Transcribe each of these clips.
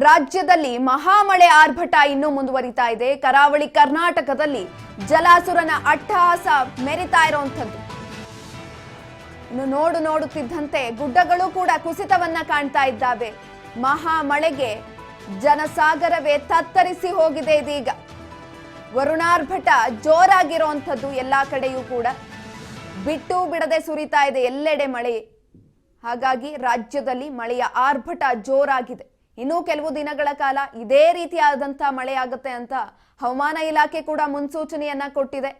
ರಾಜ್ಯದಲ್ಲಿ ಮಹಾಮಳೆ ಆರ್ಭಟ ಇನ್ನೂ ಮುಂದುವರಿತಾ ಇದೆ. ಕರಾವಳಿ ಕರ್ನಾಟಕದಲ್ಲಿ ಜಲಾಸುರನ ಅಟ್ಟಹಾಸ ಮೆರಿತಾ ಇರುವಂತದ್ದು. ಇನ್ನು ನೋಡುತ್ತಿದ್ದಂತೆ ಗುಡ್ಡಗಳು ಕೂಡ ಕುಸಿತವನ್ನ ಕಾಣ್ತಾ ಇದ್ದಾವೆ. ಮಹಾಮಳೆಗೆ ಜನಸಾಗರವೇ ತತ್ತರಿಸಿ ಹೋಗಿದೆ. ಇದೀಗ ವರುಣಾರ್ಭಟ ಜೋರಾಗಿರುವಂತದ್ದು ಎಲ್ಲಾ ಕಡೆಯೂ ಕೂಡ ಬಿಟ್ಟು ಬಿಡದೆ ಸುರಿತಾ ಇದೆ ಎಲ್ಲೆಡೆ ಮಳೆ. ಹಾಗಾಗಿ ರಾಜ್ಯದಲ್ಲಿ ಮಳೆಯ ಆರ್ಭಟ ಜೋರಾಗಿದೆ. ಇನ್ನು ಕೆಲವು ದಿನಗಳ ಕಾಲ ಇದೇ ರೀತಿಯಾದಂತ ಮಳೆ ಆಗುತ್ತೆ ಅಂತ ಹವಾಮಾನ ಇಲಾಖೆ ಕೂಡ ಮುನ್ಸೂಚನೆಯನ್ನ ಕೊಟ್ಟಿದೆ.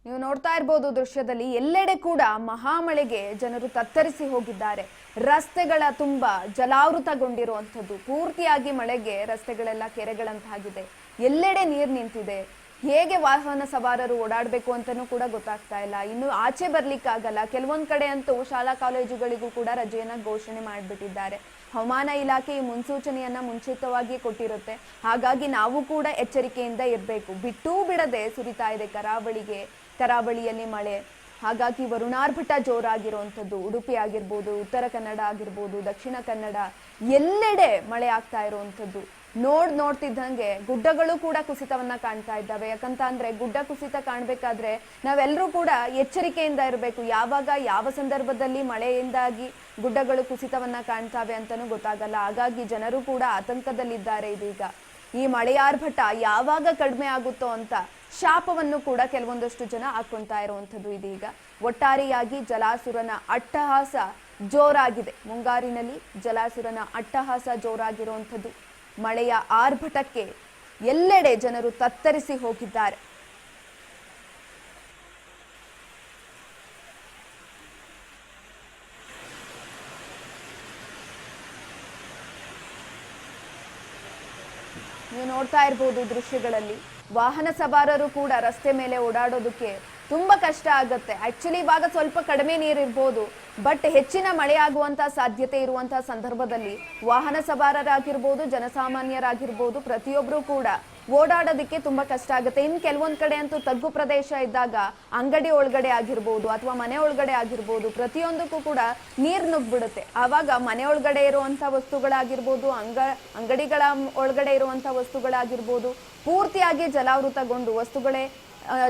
ನೀವು ನೋಡ್ತಾ ಇರಬಹುದು ದೃಶ್ಯದಲ್ಲಿ ಎಲ್ಲೆಡೆ ಕೂಡ ಮಹಾಮಳೆಗೆ ಜನರು ತತ್ತರಿಸಿ ಹೋಗಿದ್ದಾರೆ. ರಸ್ತೆಗಳ ತುಂಬಾ ಜಲಾವೃತಗೊಂಡಿರುವಂತದ್ದು, ಪೂರ್ತಿಯಾಗಿ ಮಳೆಗೆ ರಸ್ತೆಗಳೆಲ್ಲ ಕೆರೆಗಳಂತಾಗಿದೆ. ಎಲ್ಲೆಡೆ ನೀರು ನಿಂತಿದೆ. ಹೇಗೆ ವಾಹನ ಸವಾರರು ಓಡಾಡಬೇಕು ಅಂತಾನೂ ಕೂಡ ಗೊತ್ತಾಗ್ತಾ ಇಲ್ಲ. ಇನ್ನು ಆಚೆ ಬರ್ಲಿಕ್ಕಾಗಲ್ಲ. ಕೆಲವೊಂದ್ ಕಡೆ ಅಂತೂ ಶಾಲಾ ಕಾಲೇಜುಗಳಿಗೂ ಕೂಡ ರಜೆಯನ್ನ ಘೋಷಣೆ ಮಾಡಿಬಿಟ್ಟಿದ್ದಾರೆ. ಹವಾಮಾನ ಇಲಾಖೆ ಈ ಮುನ್ಸೂಚನೆಯನ್ನ ಮುಂಚಿತವಾಗಿ ಕೊಟ್ಟಿರುತ್ತೆ. ಹಾಗಾಗಿ ನಾವು ಕೂಡ ಎಚ್ಚರಿಕೆಯಿಂದ ಇರಬೇಕು. ಬಿಟ್ಟೂ ಬಿಡದೆ ಸುರಿತಾ ಇದೆ ಕರಾವಳಿಯಲ್ಲಿ ಮಳೆ. ಹಾಗಾಗಿ ವರುಣಾರ್ಭಟ ಜೋರಾಗಿರುವಂಥದ್ದು. ಉಡುಪಿ ಆಗಿರ್ಬೋದು, ಉತ್ತರ ಕನ್ನಡ ಆಗಿರ್ಬೋದು, ದಕ್ಷಿಣ ಕನ್ನಡ ಎಲ್ಲೆಡೆ ಮಳೆ ಆಗ್ತಾ ಇರುವಂಥದ್ದು. ನೋಡ್ತಿದ್ದಂಗೆ ಗುಡ್ಡಗಳು ಕೂಡ ಕುಸಿತವನ್ನ ಕಾಣ್ತಾ ಇದ್ದಾವೆ. ಯಾಕಂತ ಅಂದ್ರೆ ಗುಡ್ಡ ಕುಸಿತ ಕಾಣ್ಬೇಕಾದ್ರೆ ನಾವೆಲ್ಲರೂ ಕೂಡ ಎಚ್ಚರಿಕೆಯಿಂದ ಇರಬೇಕು. ಯಾವಾಗ ಯಾವ ಸಂದರ್ಭದಲ್ಲಿ ಮಳೆಯಿಂದಾಗಿ ಗುಡ್ಡಗಳು ಕುಸಿತವನ್ನ ಕಾಣ್ತಾವೆ ಅಂತಾನೂ ಗೊತ್ತಾಗಲ್ಲ. ಹಾಗಾಗಿ ಜನರು ಕೂಡ ಆತಂಕದಲ್ಲಿದ್ದಾರೆ. ಇದೀಗ ಈ ಮಳೆಯಾರ್ಭಟ ಯಾವಾಗ ಕಡಿಮೆ ಆಗುತ್ತೋ ಅಂತ ಶಾಪವನ್ನು ಕೂಡ ಕೆಲವೊಂದಷ್ಟು ಜನ ಹಾಕೊಂತಾ ಇರುವಂತದ್ದು. ಇದೀಗ ಒಟ್ಟಾರೆಯಾಗಿ ಜಲಾಸುರನ ಅಟ್ಟಹಾಸ ಜೋರಾಗಿದೆ. ಮುಂಗಾರಿನಲ್ಲಿ ಜಲಾಸುರನ ಅಟ್ಟಹಾಸ ಜೋರಾಗಿರುವಂಥದ್ದು. ಮಳೆಯ ಆರ್ಭಟಕ್ಕೆ ಎಲ್ಲೆಡೆ ಜನರು ತತ್ತರಿಸಿ ಹೋಗಿದ್ದಾರೆ. ನೀವು ನೋಡ್ತಾ ಇರಬಹುದು ದೃಶ್ಯಗಳಲ್ಲಿ ವಾಹನ ಸವಾರರು ಕೂಡ ರಸ್ತೆ ಮೇಲೆ ಓಡಾಡೋದಕ್ಕೆ ತುಂಬಾ ಕಷ್ಟ ಆಗುತ್ತೆ. ಆಕ್ಚುಲಿ ಇವಾಗ ಸ್ವಲ್ಪ ಕಡಿಮೆ ನೀರಿರ್ಬೋದು, ಬಟ್ ಹೆಚ್ಚಿನ ಮಳೆ ಆಗುವಂತ ಸಾಧ್ಯತೆ ಇರುವಂತಹ ಸಂದರ್ಭದಲ್ಲಿ ವಾಹನ ಸವಾರರಾಗಿರ್ಬೋದು, ಜನಸಾಮಾನ್ಯರಾಗಿರ್ಬೋದು, ಪ್ರತಿಯೊಬ್ರು ಕೂಡ ಓಡಾಡೋದಕ್ಕೆ ತುಂಬಾ ಕಷ್ಟ ಆಗುತ್ತೆ. ಇನ್ನು ಕೆಲವೊಂದ್ ಕಡೆ ಅಂತೂ ತಗ್ಗು ಪ್ರದೇಶ ಇದ್ದಾಗ ಅಂಗಡಿ ಒಳಗಡೆ ಆಗಿರ್ಬೋದು ಅಥವಾ ಮನೆ ಒಳಗಡೆ ಆಗಿರ್ಬೋದು, ಪ್ರತಿಯೊಂದಕ್ಕೂ ಕೂಡ ನೀರ್ ನುಗ್ಬಿಡುತ್ತೆ. ಆವಾಗ ಮನೆ ಒಳಗಡೆ ಇರುವಂತ ವಸ್ತುಗಳಾಗಿರ್ಬೋದು, ಅಂಗಡಿಗಳ ಒಳಗಡೆ ಇರುವಂತ ವಸ್ತುಗಳಾಗಿರ್ಬೋದು, ಪೂರ್ತಿಯಾಗಿ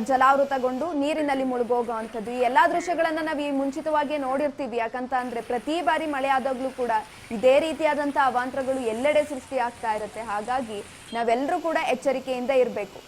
ಜಲಾವೃತಗೊಂಡು ನೀರಿನಲ್ಲಿ ಮುಳುಗೋಗುವಂಥದ್ದು. ಈ ಎಲ್ಲಾ ದೃಶ್ಯಗಳನ್ನ ನಾವು ಈ ಮುಂಚಿತವಾಗಿ ನೋಡಿರ್ತೀವಿ. ಯಾಕಂತ ಅಂದ್ರೆ ಪ್ರತಿ ಬಾರಿ ಮಳೆ ಆದಾಗ್ಲೂ ಕೂಡ ಇದೇ ರೀತಿಯಾದಂತಹ ಅವಾಂತರಗಳು ಎಲ್ಲೆಡೆ ಸೃಷ್ಟಿ ಆಗ್ತಾ ಇರುತ್ತೆ. ಹಾಗಾಗಿ ನಾವೆಲ್ಲರೂ ಕೂಡ ಎಚ್ಚರಿಕೆಯಿಂದ ಇರಬೇಕು.